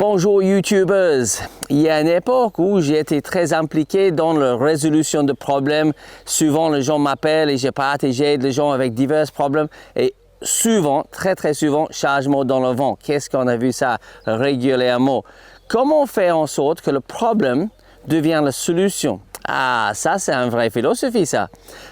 Bonjour YouTubers! Il y a une époque où j'ai été très impliqué dans la résolution de problèmes. Souvent, les gens m'appellent et je parte et j'aide les gens avec divers problèmes. Et souvent, très souvent, changement dans le vent. Qu'est-ce qu'on a vu ça régulièrement? Comment faire en sorte que le problème devienne la solution? Ah, ça c'est une vraie philosophie ça.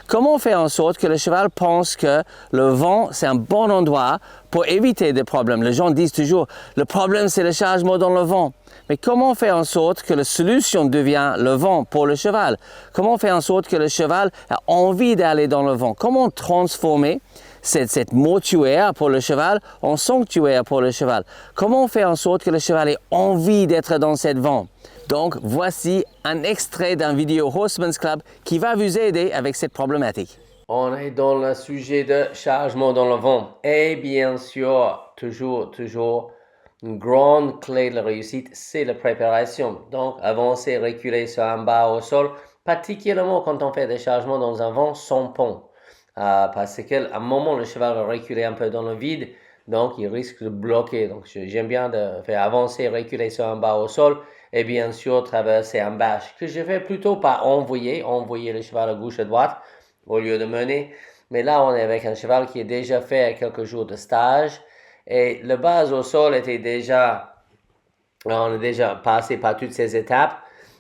Comment faire en sorte que le cheval pense que le vent c'est un bon endroit pour éviter des problèmes? Les gens disent toujours, le problème c'est le changement dans le vent. Mais comment faire en sorte que la solution devient le vent pour le cheval? Comment faire en sorte que le cheval a envie d'aller dans le vent? Comment transformer cette mortuaire pour le cheval en sanctuaire pour le cheval? Comment faire en sorte que le cheval ait envie d'être dans cette vent? Donc, voici un extrait d'une vidéo Horseman's Club qui va vous aider avec cette problématique. On est dans le sujet de changement dans le vent. Et bien sûr, toujours, une grande clé de la réussite, c'est la préparation. Donc, avancer, reculer sur un bas au sol, particulièrement quand on fait des changements dans un vent sans pont. Parce qu'à un moment, le cheval va reculer un peu dans le vide, donc il risque de bloquer. Donc, j'aime bien de faire avancer, reculer sur un bas au sol, et bien sûr traverser un bâche, que je fais plutôt par envoyer le cheval à gauche et à droite, au lieu de mener. Mais là, on est avec un cheval qui a déjà fait quelques jours de stage, et le base au sol on a déjà passé par toutes ces étapes.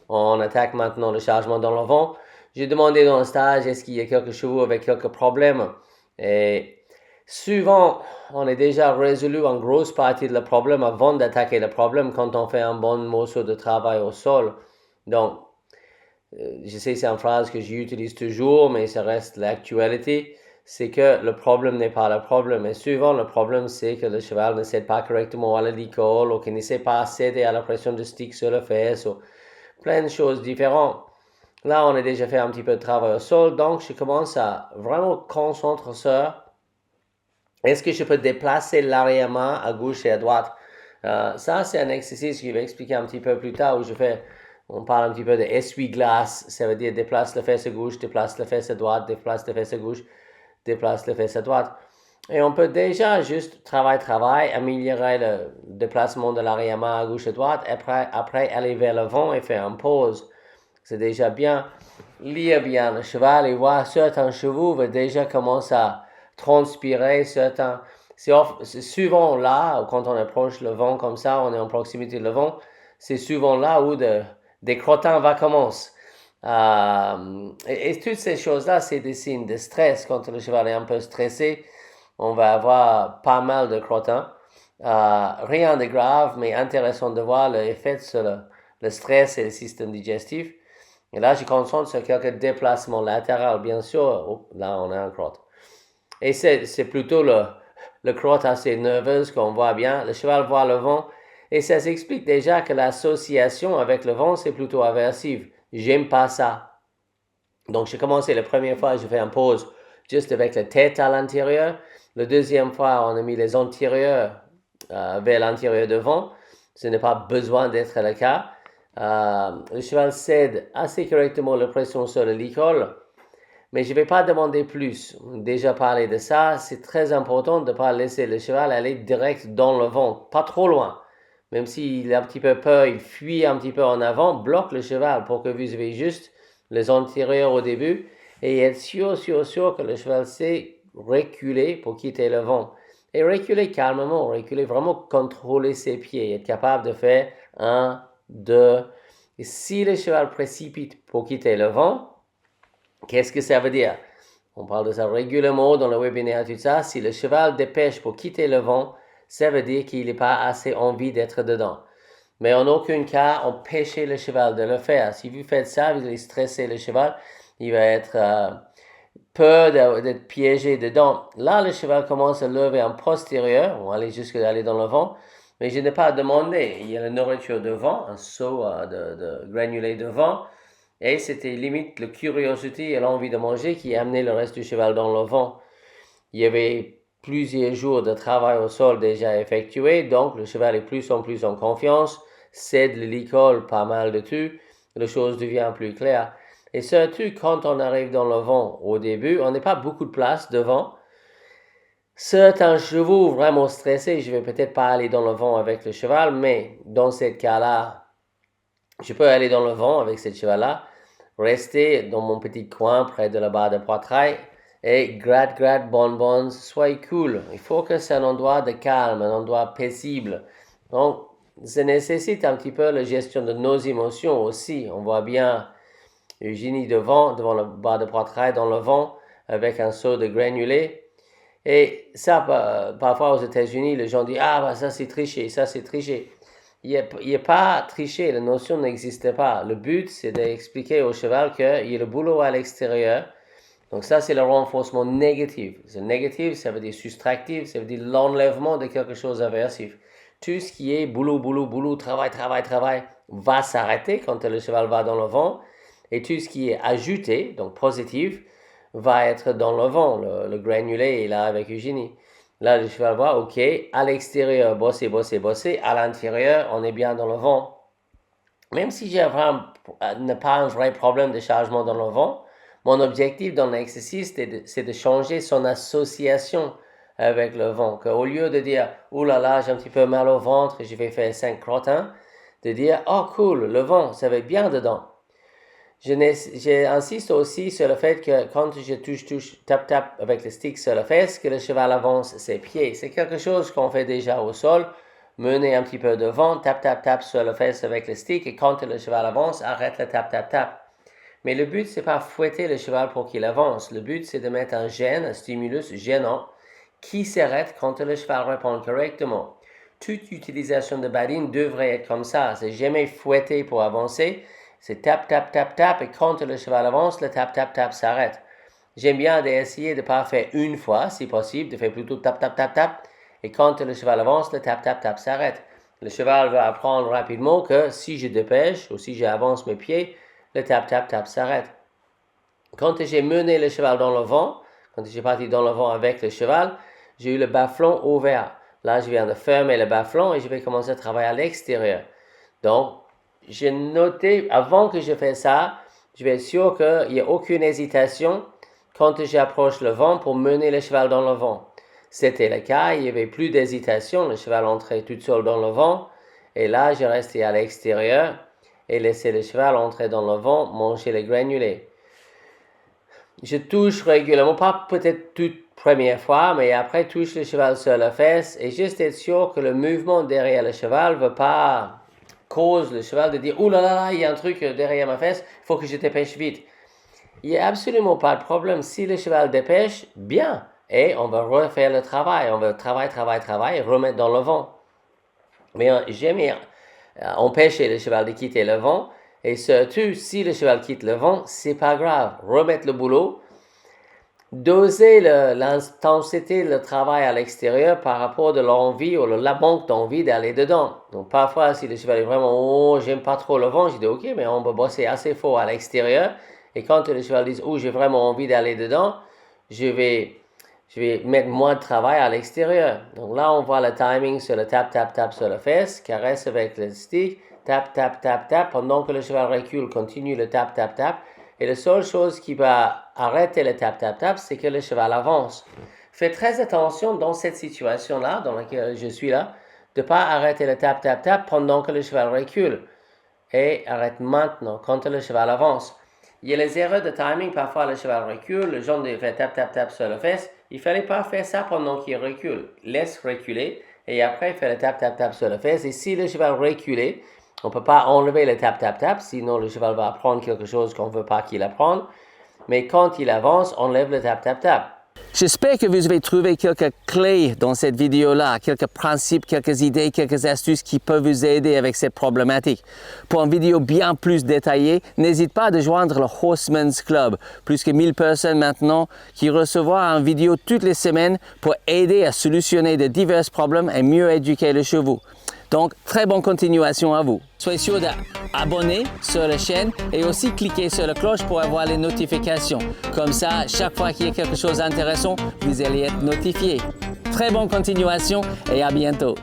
On attaque maintenant le changement dans le vent. J'ai demandé dans le stage, est-ce qu'il y a quelques chevaux avec quelques problèmes? Et souvent, on a déjà résolu une grosse partie de le problème avant d'attaquer le problème quand on fait un bon morceau de travail au sol. Donc, je sais c'est une phrase que j'utilise toujours, mais ça reste l'actualité. C'est que le problème n'est pas le problème. Et souvent, le problème, c'est que le cheval ne cède pas correctement à la licol, ou qu'il ne sait pas céder à la pression de stick sur le fesse, ou plein de choses différentes. Là, on a déjà fait un petit peu de travail au sol, donc je commence à vraiment concentrer sur est-ce que je peux déplacer l'arrière-main à gauche et à droite. Ça, c'est un exercice que je vais expliquer un petit peu plus tard où on parle un petit peu de essuie-glace. Ça veut dire déplace le fesse à gauche, déplace le fesse à droite, déplace le fesse à gauche, déplace le fesse à droite. Et on peut déjà juste travailler, améliorer le déplacement de l'arrière-main à gauche et à droite, après aller vers le vent et faire une pause. C'est déjà bien. Lire bien le cheval et voir certains chevaux vont déjà commencer à transpirer. C'est souvent là, quand on approche le vent comme ça, on est en proximité de le vent, c'est souvent là où des crottins vont commencer. Et toutes ces choses-là, c'est des signes de stress. Quand le cheval est un peu stressé, on va avoir pas mal de crottins. Rien de grave, mais intéressant de voir l'effet sur le stress et le système digestif. Et là, je concentre sur quelques déplacements latéraux, bien sûr. Là, on a un crotte. Et c'est plutôt le crotte assez nerveuse qu'on voit bien. Le cheval voit le vent. Et ça s'explique déjà que l'association avec le vent, c'est plutôt aversive. J'aime pas ça. Donc, j'ai commencé la première fois, je fais une pause juste avec la tête à l'intérieur. La deuxième fois, on a mis les antérieurs vers l'intérieur devant. Ce n'est pas besoin d'être le cas. Le cheval cède assez correctement la pression sur le licol, mais je ne vais pas demander plus. Déjà parlé de ça, c'est très important de ne pas laisser le cheval aller direct dans le vent, pas trop loin. Même s'il a un petit peu peur, il fuit un petit peu en avant, bloque le cheval pour que vous ayez juste les antérieurs au début et être sûr que le cheval sait reculer pour quitter le vent. Et reculer calmement, reculer vraiment contrôler ses pieds, être capable de faire 1, 2. Et si le cheval précipite pour quitter le vent, qu'est-ce que ça veut dire? On parle de ça régulièrement dans le webinaire, tout ça. Si le cheval dépêche pour quitter le vent, ça veut dire qu'il n'a pas assez envie d'être dedans. Mais en aucun cas, empêchez le cheval de le faire. Si vous faites ça, vous allez stresser le cheval. Il va être peur d'être piégé dedans. Là, le cheval commence à lever en postérieur. On va aller jusqu'à aller dans le vent. Mais je n'ai pas demandé. Il y a la nourriture devant, un seau de granulés devant. Et c'était limite la curiosité et l'envie de manger qui a amené le reste du cheval dans le vent. Il y avait plusieurs jours de travail au sol déjà effectués, donc le cheval est plus en plus en confiance, cède le licol pas mal de tout, la chose devient plus claire. Et surtout, quand on arrive dans le vent au début, on n'a pas beaucoup de place devant. Certains chevaux vraiment stressés, je vais peut-être pas aller dans le vent avec le cheval, mais dans ce cas-là, je peux aller dans le vent avec ce cheval-là, rester dans mon petit coin près de la barre de poitrail et gratte, bonbons, soyez cool. Il faut que c'est un endroit de calme, un endroit paisible. Donc, ça nécessite un petit peu la gestion de nos émotions aussi. On voit bien Eugénie devant la barre de poitrail dans le vent avec un seau de granulés. Et ça, parfois aux États-Unis, les gens disent « Ah, bah, ça c'est triché, ça c'est triché ». Il n'y a pas triché, la notion n'existe pas. Le but, c'est d'expliquer au cheval qu'il y a le boulot à l'extérieur. Donc ça, c'est le renforcement négatif. Le négatif, ça veut dire soustractif, ça veut dire l'enlèvement de quelque chose d'aversif. Tout ce qui est boulot, travail, va s'arrêter quand le cheval va dans le vent. Et tout ce qui est ajouté, donc positif, va être dans le vent. Le granulé est là avec Eugénie. Là, le cheval voit, ok, à l'extérieur, bosser. À l'intérieur, on est bien dans le vent. Même si j'ai pas un vrai problème de chargement dans le vent, mon objectif dans l'exercice, c'est de changer son association avec le vent. Qu'au lieu de dire, oh là là, j'ai un petit peu mal au ventre, je vais faire 5 crottins, de dire, oh cool, le vent, ça va bien dedans. J'insiste aussi sur le fait que quand je touche, tape avec le stick sur la fesse, que le cheval avance ses pieds. C'est quelque chose qu'on fait déjà au sol. Mener un petit peu de vent, tape sur la fesse avec le stick, et quand le cheval avance, arrête le tape. Mais le but, c'est pas fouetter le cheval pour qu'il avance. Le but, c'est de mettre un stimulus gênant, qui s'arrête quand le cheval répond correctement. Toute utilisation de badine devrait être comme ça. C'est jamais fouetter pour avancer. C'est tape, et quand le cheval avance, le tape s'arrête. J'aime bien d'essayer de ne pas faire une fois, si possible, de faire plutôt tape, et quand le cheval avance, le tape s'arrête. Le cheval va apprendre rapidement que si je dépêche, ou si j'avance mes pieds, le tape s'arrête. Quand j'ai mené le cheval dans le vent, quand j'ai parti dans le vent avec le cheval, j'ai eu le bas-flanc ouvert. Là, je viens de fermer le bas-flanc et je vais commencer à travailler à l'extérieur. Donc, j'ai noté, avant que je fasse ça, je vais être sûr qu'il n'y a aucune hésitation quand j'approche le vent pour mener le cheval dans le vent. C'était le cas, il n'y avait plus d'hésitation, le cheval entrait tout seul dans le vent, et là, je restais à l'extérieur et laissais le cheval entrer dans le vent, manger les granulés. Je touche régulièrement, pas peut-être toute première fois, mais après, touche le cheval sur la fesse, et juste être sûr que le mouvement derrière le cheval ne veut pas cause le cheval de dire « Ouh là là, il y a un truc derrière ma fesse, il faut que je dépêche vite ». Il n'y a absolument pas de problème. Si le cheval dépêche, bien. Et on va refaire le travail. On va travailler, remettre dans le vent. Mais j'aime empêcher le cheval de quitter le vent. Et surtout, si le cheval quitte le vent, c'est pas grave. Remettre le boulot. Doser l'intensité de travail à l'extérieur par rapport de l'envie ou le manque d'envie d'aller dedans. Donc parfois, si le cheval est vraiment « Oh, j'aime pas trop le vent », je dis « Ok, mais on va bosser assez fort à l'extérieur. » Et quand le cheval dit « Oh, j'ai vraiment envie d'aller dedans », je vais mettre moins de travail à l'extérieur. Donc là, on voit le timing sur le tape sur la fesse, caresse avec le stick, tape, pendant que le cheval recule, continue le tape. Et la seule chose qui va arrêter le tape, c'est que le cheval avance. Faites très attention dans cette situation-là, dans laquelle je suis là, de ne pas arrêter le tape pendant que le cheval recule. Et arrête maintenant, quand le cheval avance. Il y a les erreurs de timing, parfois le cheval recule, le genre de fait tape sur la fesse. Il ne fallait pas faire ça pendant qu'il recule. Laisse reculer et après fait le tape sur la fesse. Et si le cheval recule, on ne peut pas enlever le tape, sinon le cheval va apprendre quelque chose qu'on ne veut pas qu'il apprenne. Mais quand il avance, on enlève le tape. J'espère que vous avez trouvé quelques clés dans cette vidéo-là, quelques principes, quelques idées, quelques astuces qui peuvent vous aider avec cette problématique. Pour une vidéo bien plus détaillée, n'hésite pas à joindre le Horseman's Club. Plus que 1000 personnes maintenant qui recevront une vidéo toutes les semaines pour aider à solutionner de divers problèmes et mieux éduquer les chevaux. Donc, très bonne continuation à vous. Soyez sûr d'abonner sur la chaîne et aussi cliquer sur la cloche pour avoir les notifications. Comme ça, chaque fois qu'il y a quelque chose d'intéressant, vous allez être notifié. Très bonne continuation et à bientôt.